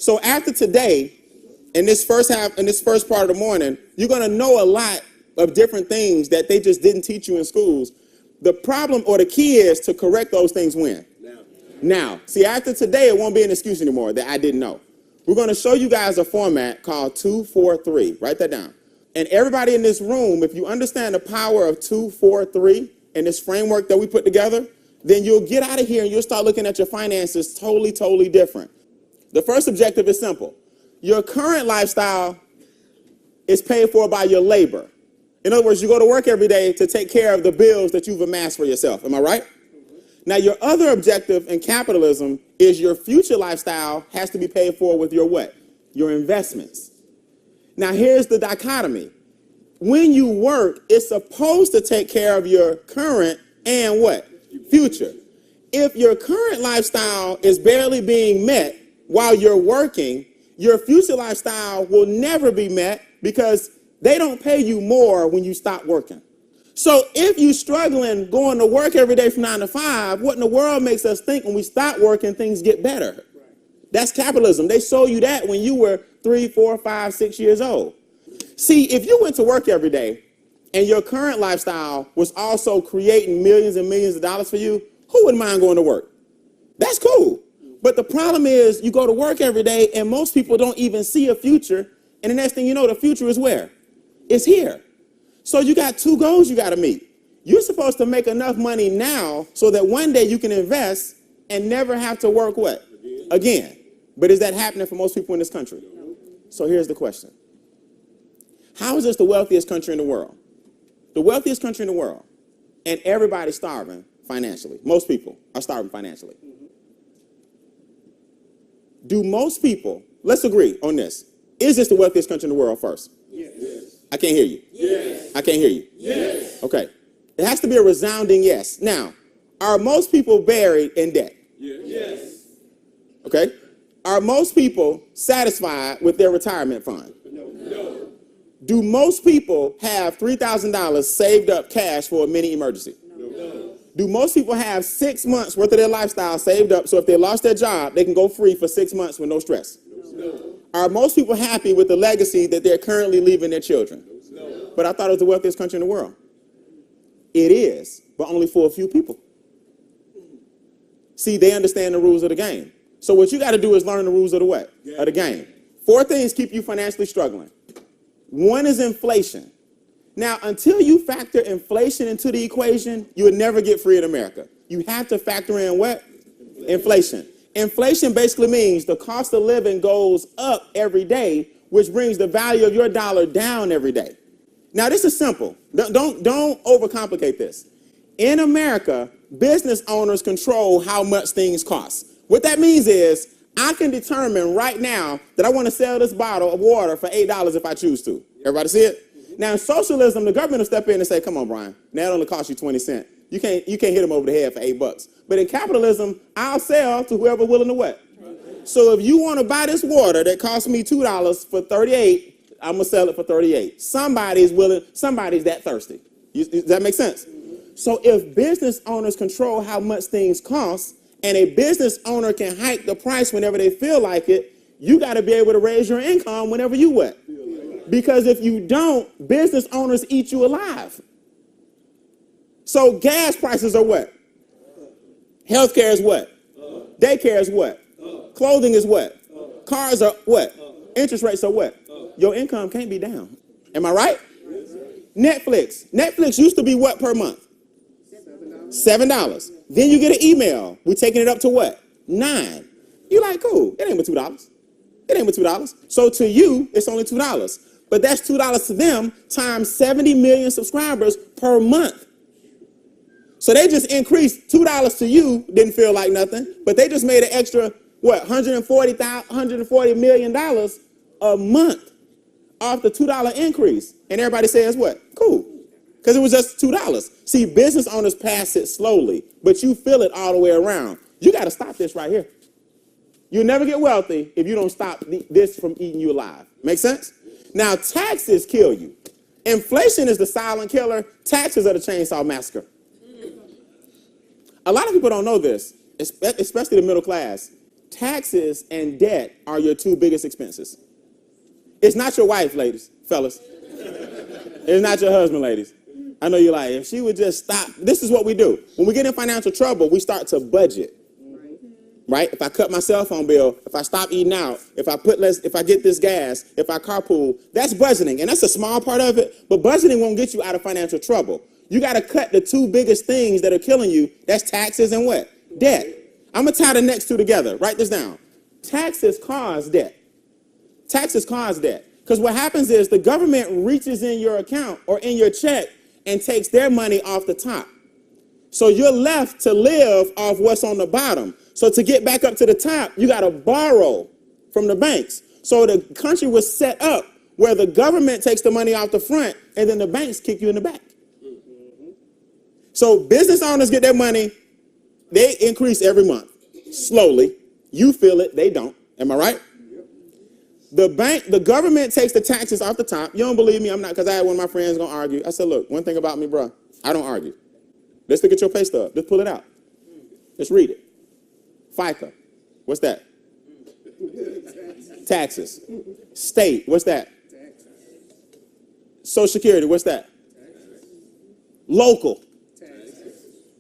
So after today, in this first part of the morning, you're going to know a lot of different things that they just didn't teach you in schools. The problem or the key is to correct those things when? Now. See, after today, it won't be an excuse anymore that I didn't know. We're going to show you guys a format called 2-4-3. Write that down. And everybody in this room, if you understand the power of 2-4-3 and this framework that we put together, then you'll get out of here and you'll start looking at your finances totally different. The first objective is simple. Your current lifestyle is paid for by your labor. In other words, you go to work every day to take care of the bills that you've amassed for yourself. Am I right? Now, your other objective in capitalism is your future lifestyle has to be paid for with your what? Your investments. Now, here's the dichotomy. When you work, it's supposed to take care of your current and what? Future. If your current lifestyle is barely being met while you're working, your future lifestyle will never be met because they don't pay you more when you stop working. So if you're struggling going to work every day from 9 to 5, what in the world makes us think when we stop working, things get better? That's capitalism. They sold you that when you were 3, 4, 5, 6 years old. See, if you went to work every day and your current lifestyle was also creating millions and millions of dollars for you, who wouldn't mind going to work? That's cool. But the problem is you go to work every day and most people don't even see a future. And the next thing you know, the future is where? It's here. So you got two goals you got to meet. You're supposed to make enough money now so that one day you can invest and never have to work what? Again. But is that happening for most people in this country? So here's the question. How is this the wealthiest country in the world? The wealthiest country in the world. And everybody's starving financially. Most people are starving financially. Do most people, let's agree on this. Is this the wealthiest country in the world first? Yes. I can't hear you. Yes. I can't hear you. Yes. Okay. It has to be a resounding yes. Now, are most people buried in debt? Yes. Okay. Are most people satisfied with their retirement fund? No. Do most people have $3,000 saved up cash for a mini emergency? No. Do most people have 6 months worth of their lifestyle saved up so if they lost their job, they can go free for 6 months with no stress? No. Are most people happy with the legacy that they're currently leaving their children? No. But I thought it was the wealthiest country in the world. It is, but only for a few people. See, they understand the rules of the game. So what you got to do is learn the rules of the what? Of the game. 4 things keep you financially struggling. 1 is inflation. Now, until you factor inflation into the equation, you would never get free in America. You have to factor in what? Inflation. Inflation basically means the cost of living goes up every day, which brings the value of your dollar down every day. Now, this is simple. Don't overcomplicate this. In America, business owners control how much things cost. What that means is I can determine right now that I want to sell this bottle of water for $8 if I choose to. Everybody see it? Now, in socialism, the government will step in and say, come on, Brian, now it only costs you 20 cents. You can't hit them over the head for $8. But in capitalism, I'll sell to whoever willing to what? So if you want to buy this water that costs me $2 for 38, I'm going to sell it for 38. Somebody's that thirsty. Does that make sense? So if business owners control how much things cost, and a business owner can hike the price whenever they feel like it, you got to be able to raise your income whenever you what? Because if you don't, business owners eat you alive. So gas prices are what? Healthcare is what? Daycare is what? Clothing is what? Cars are what? Interest rates are what? Your income can't be down. Am I right? Netflix. Netflix used to be what per month? $7. Then you get an email. We're taking it up to what? $9. You like, cool. It ain't but $2. It ain't but $2. So to you, it's only $2. But that's $2 to them times 70 million subscribers per month. So they just increased $2 to you, didn't feel like nothing, but they just made an extra, what, $140 million a month off the $2 increase. And everybody says what? Cool. Because it was just $2. See, business owners pass it slowly, but you feel it all the way around. You got to stop this right here. You'll never get wealthy if you don't stop this from eating you alive. Make sense? Now, taxes kill you. Inflation is the silent killer. Taxes are the chainsaw massacre. A lot of people don't know this, especially the middle class. taxes and debt are your two biggest expenses. It's not your wife, ladies, fellas. It's not your husband, ladies. I know you're like, if she would just stop. This is what we do. When we get in financial trouble, we start to budget. Right? If I cut my cell phone bill, if I stop eating out, if I get this gas, if I carpool, that's budgeting. And that's a small part of it, but budgeting won't get you out of financial trouble. You got to cut the two biggest things that are killing you. That's taxes and what? Debt. I'm going to tie the next two together. Write this down. Taxes cause debt. Taxes cause debt. Because what happens is the government reaches in your account or in your check and takes their money off the top. So you're left to live off what's on the bottom. So to get back up to the top, you got to borrow from the banks. So the country was set up where the government takes the money off the front and then the banks kick you in the back. So business owners get their money. They increase every month, slowly. You feel it, they don't. Am I right? The government takes the taxes off the top. You don't believe me? I'm not, because I had one of my friends gonna argue. I said, look, one thing about me, bro, I don't argue. Let's look at your pay stub. Just pull it out. Let's read it. FICA, what's that? Taxes. State, what's that? Social Security, what's that? Local.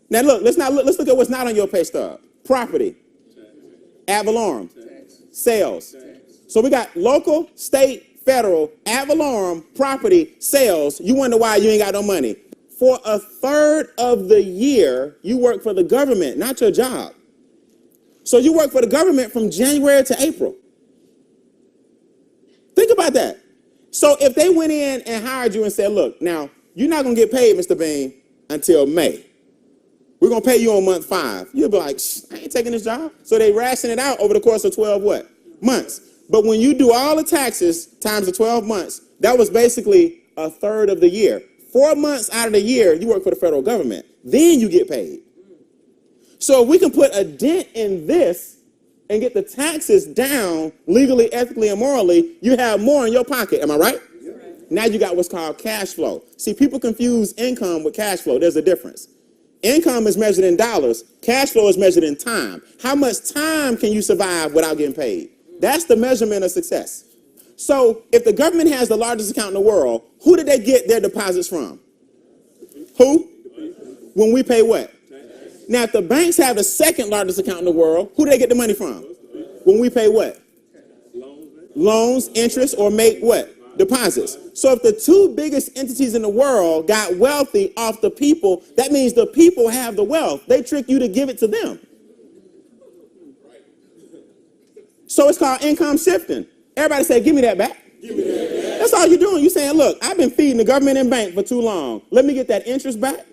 Now look, let's look at what's not on your pay stub. Property, ad valorem, sales. So we got local, state, federal, ad valorem, property, sales. You wonder why you ain't got no money. For a third of the year, you work for the government, not your job. So you work for the government from January to April. Think about that. So if they went in and hired you and said, look, now, you're not going to get paid, Mr. Bean, until May. We're going to pay you on month 5. You'll be like, I ain't taking this job. So they ration it out over the course of 12 what? Months. But when you do all the taxes times the 12 months, that was basically a third of the year. 4 months out of the year, you work for the federal government. Then you get paid. So if we can put a dent in this and get the taxes down legally, ethically, and morally, you have more in your pocket. Am I right? Now you got what's called cash flow. See, people confuse income with cash flow. There's a difference. Income is measured in dollars. Cash flow is measured in time. How much time can you survive without getting paid? That's the measurement of success. So if the government has the largest account in the world, who did they get their deposits from? Who? When we pay what? Now, if the banks have the second largest account in the world, who do they get the money from? When we pay what? Loans, interest, or make what? Deposits. So if the two biggest entities in the world got wealthy off the people, that means the people have the wealth. They trick you to give it to them. So it's called income shifting. Everybody say, give me that back. Give me that back. That's all you're doing. You're saying, look, I've been feeding the government and bank for too long. Let me get that interest back.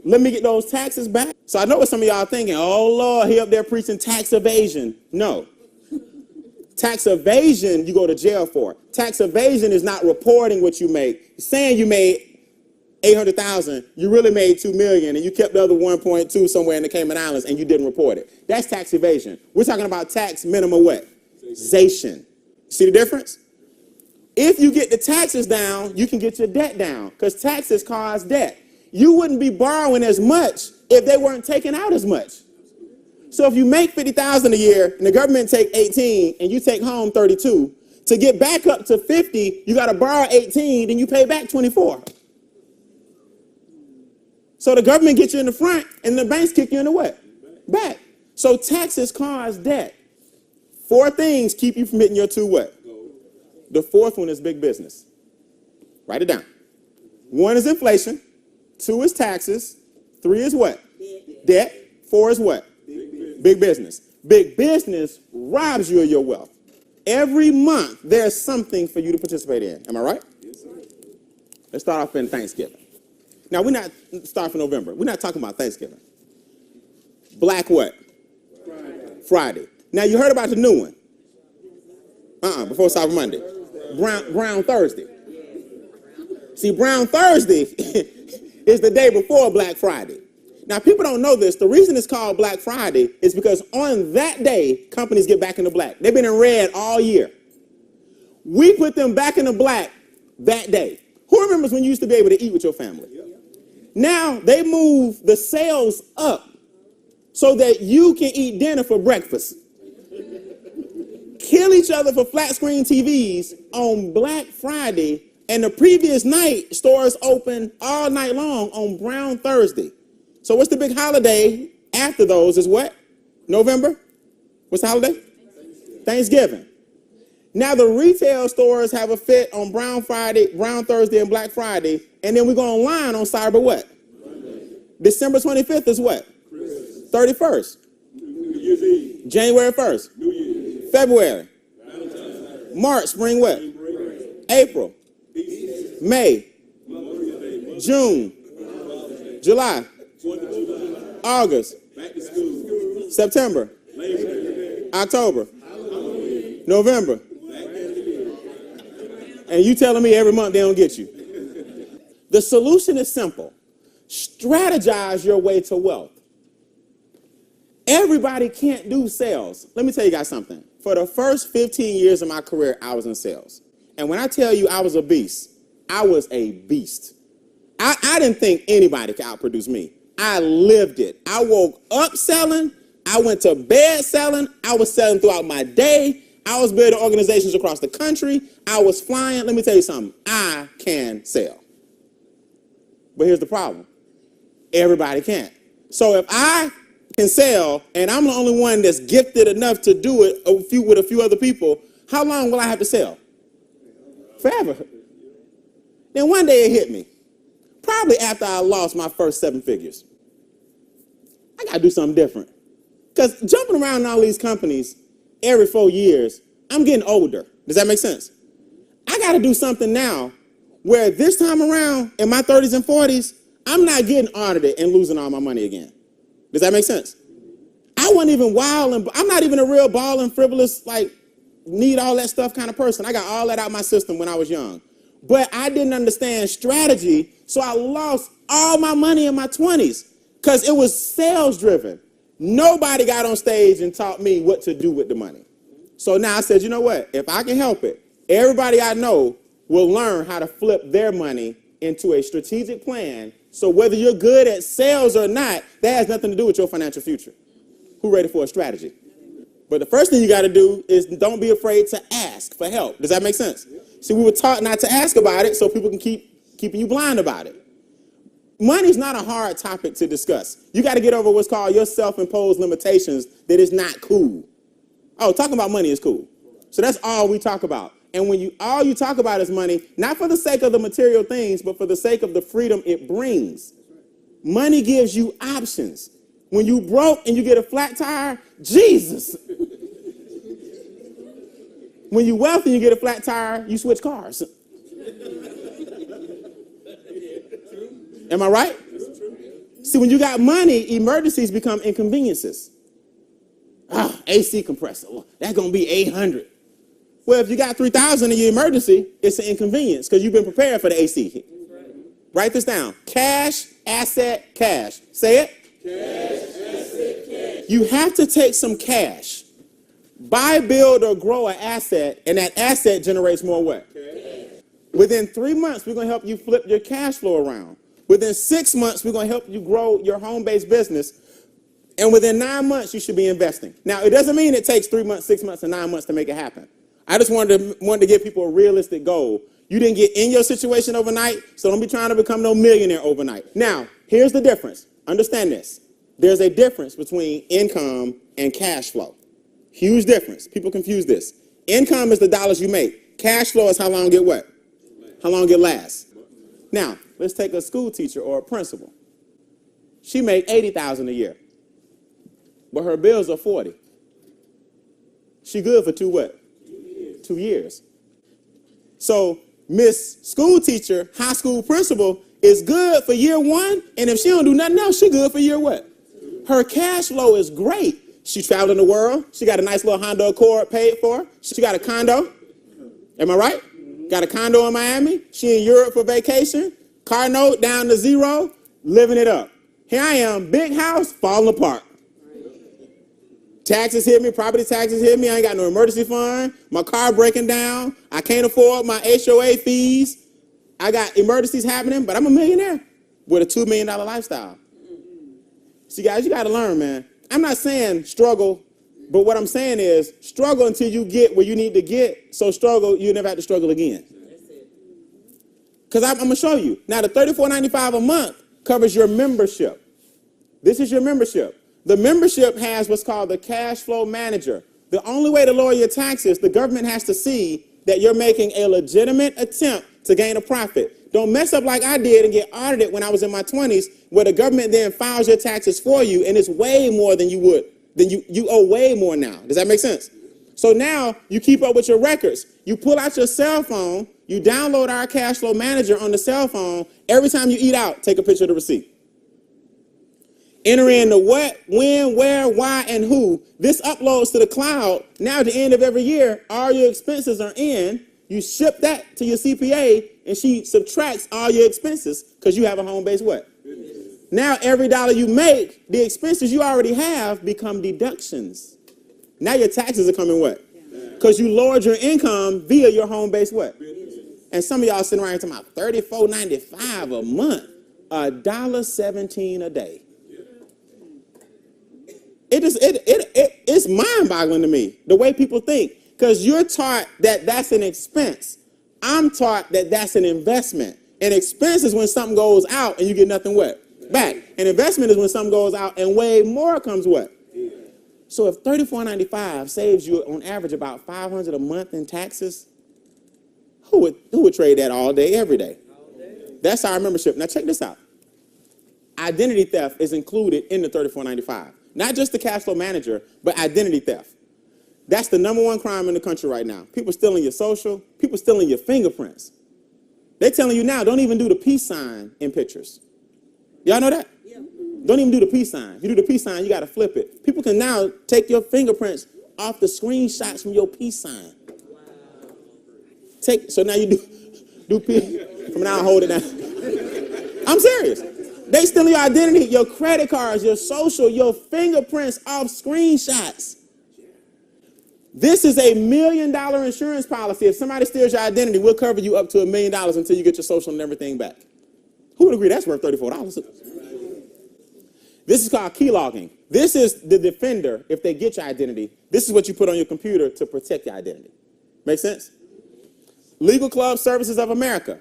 Let me get those taxes back. So I know what some of y'all thinking, oh, Lord, he up there preaching tax evasion. No. Tax evasion, you go to jail for. Tax evasion is not reporting what you make. Saying you made $800,000, you really made $2 million, and you kept the other 1.2 somewhere in the Cayman Islands, and you didn't report it. That's tax evasion. We're talking about tax minimum what? Zation. See the difference? If you get the taxes down, you can get your debt down, because taxes cause debt. You wouldn't be borrowing as much if they weren't taking out as much. So if you make $50,000 a year and the government take 18 and you take home 32, to get back up to 50, you got to borrow 18, then you pay back 24. So the government gets you in the front and the banks kick you in the what? Back. So taxes cause debt. 4 things keep you from hitting your 2 what? The 4th one is big business. Write it down. 1 is inflation. 2 is taxes. 3 is what? Debt. 4 is what? Big business. Big business robs you of your wealth. Every month, there's something for you to participate in. Am I right? Yes, sir. Let's start off in Thanksgiving. Now, we're not starting for November. We're not talking about Thanksgiving. Black what? Friday. Now, you heard about the new one. Before Cyber Monday. Brown Thursday. See, Brown Thursday is the day before Black Friday. Now, people don't know this. The reason it's called Black Friday is because on that day, companies get back into black. They've been in red all year. We put them back into black that day. Who remembers when you used to be able to eat with your family? Now, they move the sales up so that you can eat dinner for breakfast. kill each other for flat screen TVs on Black Friday, and the previous night, stores open all night long on Brown Thursday. So what's the big holiday after those is what? November? What's the holiday? Thanksgiving. Now the retail stores have a fit on Brown Friday, Brown Thursday, and Black Friday, and then we go online on Cyber what? December 25th is what? 31st. New Year's Eve. January 1st. New Year's. February. Valentine's Day. March, spring what? Break. April. Easter. May. Memorial Day. June. July. 4th of July. August. Back to school. September. Labor Day. October. Halloween. November. Black Friday. And you telling me every month they don't get you. The solution is simple. Strategize your way to wealth. Everybody can't do sales. Let me tell you guys something. For the first 15 years of my career, I was in sales. And when I tell you I was a beast, I was a beast. I didn't think anybody could outproduce me. I lived it. I woke up selling. I went to bed selling. I was selling throughout my day. I was building organizations across the country. I was flying. Let me tell you something. I can sell. But here's the problem. Everybody can't. So if I can sell and I'm the only one that's gifted enough to do it with a few other people, how long will I have to sell? Forever. Then one day it hit me. Probably after I lost my first 7 figures. I got to do something different. Because jumping around in all these companies every 4 years, I'm getting older. Does that make sense? I got to do something now where this time around in my 30s and 40s, I'm not getting audited and losing all my money again. Does that make sense? I wasn't even wild, and I'm not even a real ball and frivolous, like, need all that stuff kind of person. I got all that out of my system when I was young. But I didn't understand strategy, so I lost all my money in my 20s because it was sales driven. Nobody got on stage and taught me what to do with the money. So now I said, you know what? If I can help it, everybody I know will learn how to flip their money into a strategic plan. So whether you're good at sales or not, that has nothing to do with your financial future. Who ready for a strategy? But the first thing you got to do is don't be afraid to ask for help. Does that make sense? See, we were taught not to ask about it so people can keeping you blind about it. Money's not a hard topic to discuss. You got to get over what's called your self-imposed limitations that is not cool. Oh, talking about money is cool. So that's all we talk about. And when all you talk about is money, not for the sake of the material things, but for the sake of the freedom it brings. Money gives you options. When you broke and you get a flat tire, Jesus. When you wealthy and you get a flat tire, you switch cars. Am I right? See, when you got money, emergencies become inconveniences. AC compressor, that's going to be $800. Well, if you got $3,000 in your emergency, it's an inconvenience because you've been prepared for the AC. Write this down. Cash, asset, cash. Say it. Cash, asset, cash. You have to take some cash. Buy, build, or grow an asset, and that asset generates more what? Cash. Within 3 months, we're going to help you flip your cash flow around. Within 6 months, we're going to help you grow your home-based business. And within 9 months, you should be investing. Now, it doesn't mean it takes 3 months, 6 months, and 9 months to make it happen. I just wanted to give people a realistic goal. You didn't get in your situation overnight, so don't be trying to become no millionaire overnight. Now, here's the difference. Understand this. There's a difference between income and cash flow. Huge difference. People confuse this. Income is the dollars you make. Cash flow is how long it what? How long it lasts. Now, let's take a school teacher or a principal. She made $80,000 a year, but her bills are $40,000. She good for 2 what? 2 years. So Miss School Teacher, high school principal is good for year 1, and if she don't do nothing else, she good for year what? Her cash flow is great. She traveled in the world. She got a nice little Honda Accord paid for. She got a condo. Am I right? Got a condo in Miami. She in Europe for vacation. Car note down to 0, living it up. Here I am, big house, falling apart. Taxes hit me, property taxes hit me. I ain't got no emergency fund. My car breaking down. I can't afford my HOA fees. I got emergencies happening, but I'm a millionaire with a $2 million lifestyle. See, guys, you got to learn, man. I'm not saying struggle But what I'm saying is struggle until you get where you need to get. So struggle, you never have to struggle again. Because I'm going to show you. Now, the $34.95 a month covers your membership. This is your membership. The membership has what's called the cash flow manager. The only way to lower your taxes, the government has to see that you're making a legitimate attempt to gain a profit. Don't mess up like I did and get audited when I was in my 20s, where the government then files your taxes for you, and it's way more than you would. Then you owe way more now. Does that make sense? So now you keep up with your records. You pull out your cell phone, you download our cash flow manager on the cell phone. Every time you eat out, take a picture of the receipt. Enter in the what, when, where, why, and who. This uploads to the cloud. Now at the end of every year, all your expenses are in. You ship that to your CPA, and she subtracts all your expenses because you have a home-based what? Now every dollar you make, the expenses you already have become deductions. Now your taxes are coming what? Because you lowered your income via your home-based what? And some of y'all sitting around here talking about $34.95 a month, $1.17 a day. It's mind-boggling to me, the way people think, because you're taught that that's an expense. I'm taught that that's an investment. An expense is when something goes out and you get nothing what? Back. An investment is when something goes out and way more comes what? So if $34.95 saves you on average about $500 a month in taxes, who would trade that all day, every day? That's our membership. Now check this out. Identity theft is included in the $34.95. Not just the cash flow manager, but identity theft. That's the #1 crime in the country right now. People stealing your social, people stealing your fingerprints. They're telling you now, don't even do the peace sign in pictures. Y'all know that? Yeah. Don't even do the peace sign. You do the peace sign, you got to flip it. People can now take your fingerprints off the screenshots from your peace sign. Wow. So now you do peace. From now on, hold it down. I'm serious. They steal your identity, your credit cards, your social, your fingerprints off screenshots. This is a $1 million insurance policy. If somebody steals your identity, we'll cover you up to $1 million until you get your social and everything back. Who would agree that's worth $34? This is called key logging. This is the defender if they get your identity. This is what you put on your computer to protect your identity. Make sense? Legal Club Services of America.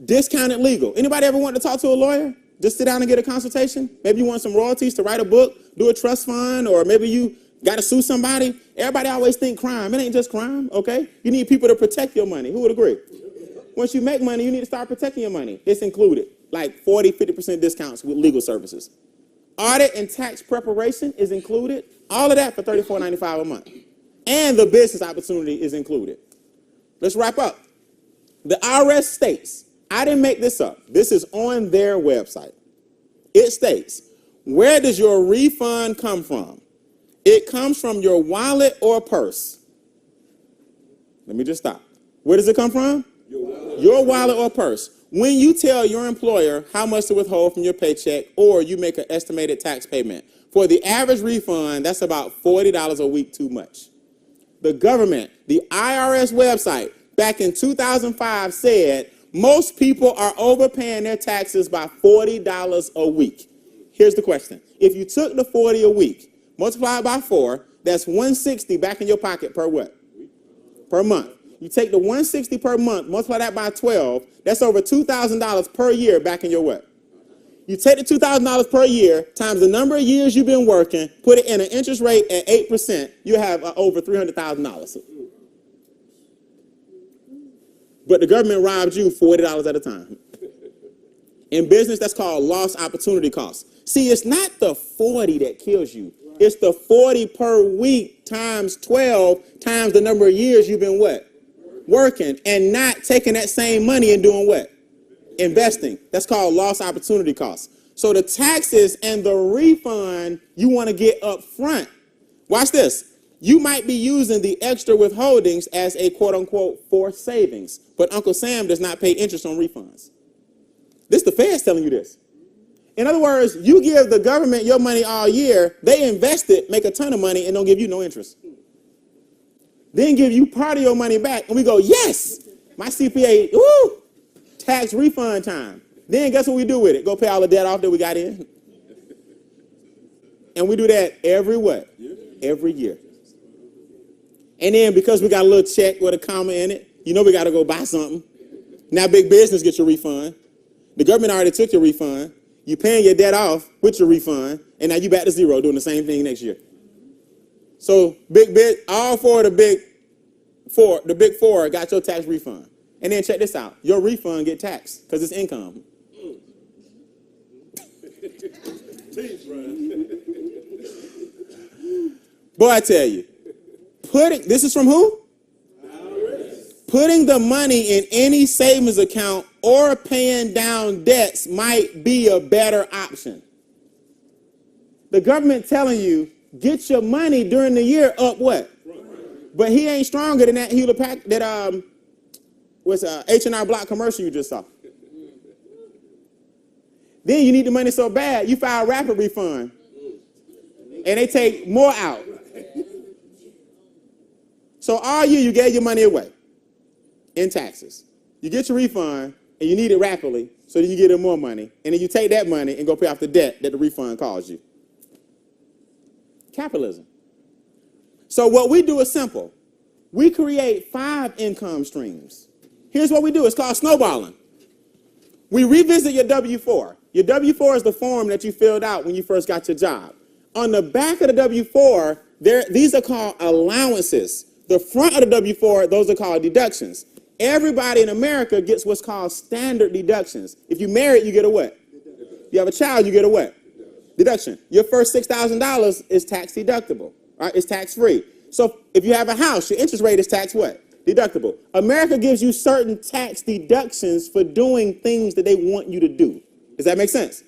Discounted legal. Anybody ever want to talk to a lawyer? Just sit down and get a consultation? Maybe you want some royalties to write a book, do a trust fund, or maybe you got to sue somebody. Everybody always think crime. It ain't just crime, okay? You need people to protect your money. Who would agree? Once you make money, you need to start protecting your money. It's included, like 40, 50% discounts with legal services. Audit and tax preparation is included. All of that for $34.95 a month. And the business opportunity is included. Let's wrap up. The IRS states, I didn't make this up. This is on their website. It states, where does your refund come from? It comes from your wallet or purse. Let me just stop. Where does it come from? Your wallet or purse. When you tell your employer how much to withhold from your paycheck or you make an estimated tax payment, for the average refund, that's about $40 a week too much. The government, the IRS website, back in 2005 said most people are overpaying their taxes by $40 a week. Here's the question. If you took the $40 a week, multiplied by 4, that's $160 back in your pocket per what? Per month. You take the $160 per month, multiply that by 12, that's over $2,000 per year back in your what? You take the $2,000 per year times the number of years you've been working, put it in an interest rate at 8%, you have over $300,000. But the government robbed you $40 at a time. In business, that's called lost opportunity cost. See, it's not the 40 that kills you. It's the 40 per week times 12 times the number of years you've been what? Working and not taking that same money and doing what? Investing. That's called lost opportunity cost. So the taxes and the refund you want to get up front. Watch this. You might be using the extra withholdings as a quote unquote forced savings, but Uncle Sam does not pay interest on refunds. This the Fed's telling you this. In other words, you give the government your money all year, they invest it, make a ton of money, and don't give you no interest. Then give you part of your money back, and we go, yes, my CPA, woo, tax refund time. Then guess what we do with it? Go pay all the debt off that we got in. And we do that every what? Every year. And then because we got a little check with a comma in it, you know we got to go buy something. Now big business gets your refund. The government already took your refund. You paying your debt off with your refund, and now you back to zero doing the same thing next year. So all four of the big four got your tax refund. And then check this out. Your refund get taxed because it's income. Boy, I tell you, this is from who? Putting the money in any savings account or paying down debts might be a better option. The government telling you, get your money during the year up what? But he ain't stronger than that Hewlett Packard, that was H&R Block commercial you just saw. Then you need the money so bad, you file a rapid refund. And they take more out. So all year you gave your money away in taxes. You get your refund and you need it rapidly, so then you get more money. And then you take that money and go pay off the debt that the refund caused you. Capitalism. So what we do is simple. We create 5 income streams. Here's what we do. It's called snowballing. We revisit your W-4. Your W-4 is the form that you filled out when you first got your job. On the back of the W-4, these are called allowances. The front of the W-4, those are called deductions. Everybody in America gets what's called standard deductions. If you're married, you get a what? You have a child, you get a what? Deduction. Your first $6,000 is tax deductible. Right? It's tax free. So if you have a house, your interest rate is tax what? Deductible. America gives you certain tax deductions for doing things that they want you to do. Does that make sense?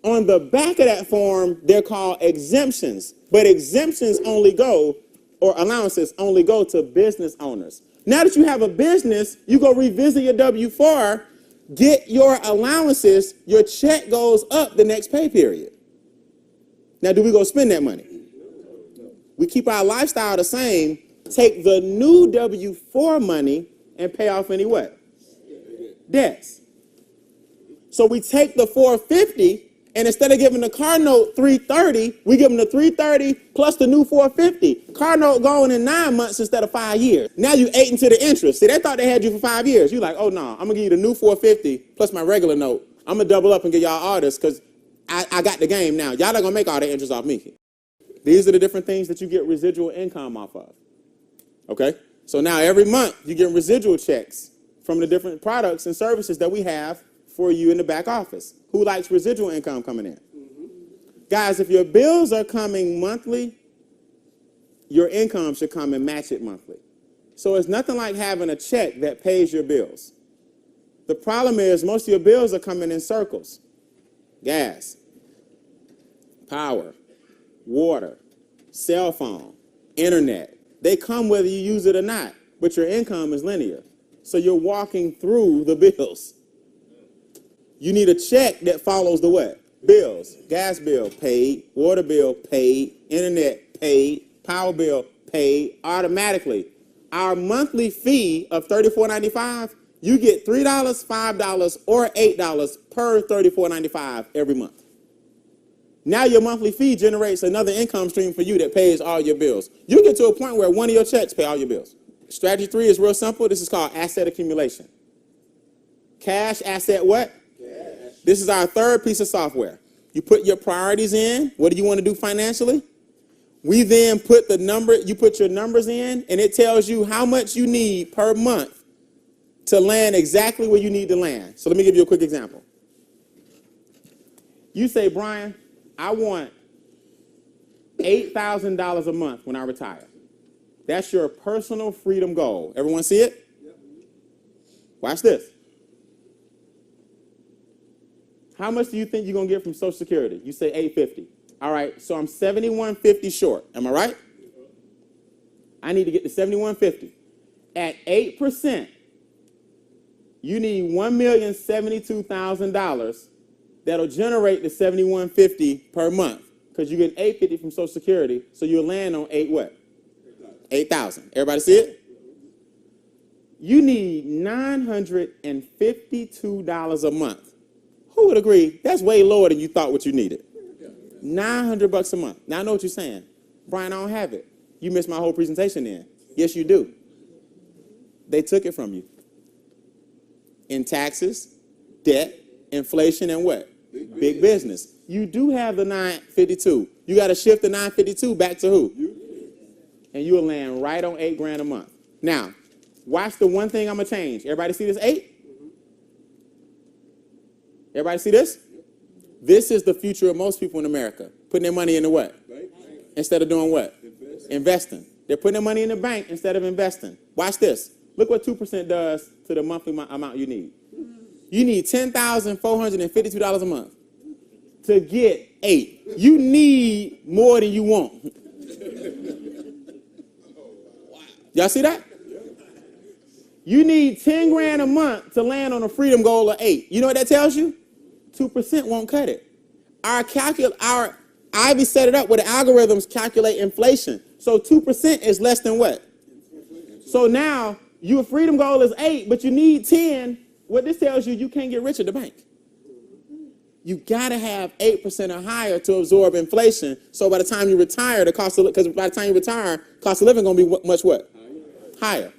On the back of that form, they're called exemptions. But exemptions only go, or allowances only go to business owners. Now that you have a business, you go revisit your W-4, get your allowances, your check goes up the next pay period. Now, do we go spend that money? We keep our lifestyle the same, take the new W-4 money and pay off any what? Debts. So we take the $450, and instead of giving the car note $330, we give them the $330 plus the new $450. Car note going in 9 months instead of 5 years. Now you ate into the interest. See, they thought they had you for 5 years. You're like, oh no, I'm gonna give you the new $450 plus my regular note. I'm gonna double up and get y'all all this because I got the game now. Y'all not gonna make all the interest off me. These are the different things that you get residual income off of. Okay? So now every month you get residual checks from the different products and services that we have for you in the back office. Who likes residual income coming in? Guys, if your bills are coming monthly, your income should come and match it monthly. So it's nothing like having a check that pays your bills. The problem is most of your bills are coming in circles. Gas, power, water, cell phone, internet. They come whether you use it or not, but your income is linear. So you're walking through the bills. You need a check that follows the what? Bills. Gas bill paid, water bill paid, internet paid, power bill paid automatically. Our monthly fee of $34.95, you get $3, $5, or $8 per $34.95 every month. Now your monthly fee generates another income stream for you that pays all your bills. You get to a point where one of your checks pay all your bills. Strategy 3 is real simple. This is called asset accumulation. Cash, asset, what? This is our third piece of software. You put your priorities in. What do you want to do financially? We then put you put your numbers in, and it tells you how much you need per month to land exactly where you need to land. So let me give you a quick example. You say, Brian, I want $8,000 a month when I retire. That's your personal freedom goal. Everyone see it? Watch this. How much do you think you're going to get from Social Security? You say $850. All right, so I'm $71.50 short. Am I right? I need to get to $71.50. At 8%, you need $1,072,000 that'll generate the $71.50 per month because you get $850 from Social Security, so you'll land on what? $8,000. Everybody see it? You need $952 a month. Who would agree? That's way lower than you thought what you needed. $900 a month. Now I know what you're saying. Brian, I don't have it. You missed my whole presentation then. Yes, you do. They took it from you. In taxes, debt, inflation, and what? Big business. You do have the 952. You got to shift the 952 back to who? And you'll land right on $8,000 a month. Now, watch the one thing I'm going to change. Everybody see this 8? Everybody see this? This is the future of most people in America. Putting their money into what? Instead of doing what? Investing. They're putting their money in the bank instead of investing. Watch this. Look what 2% does to the monthly amount you need. You need $10,452 a month to get 8. You need more than you want. Y'all see that? You need $10,000 a month to land on a freedom goal of 8. You know what that tells you? 2% won't cut it. Our Ivy set it up where the algorithms calculate inflation. So 2% is less than what? So now your freedom goal is 8, but you need 10. What this tells you, you can't get rich at the bank. You got to have 8% or higher to absorb inflation. So by the time you retire, because by the time you retire, cost of living going to be much what? Higher.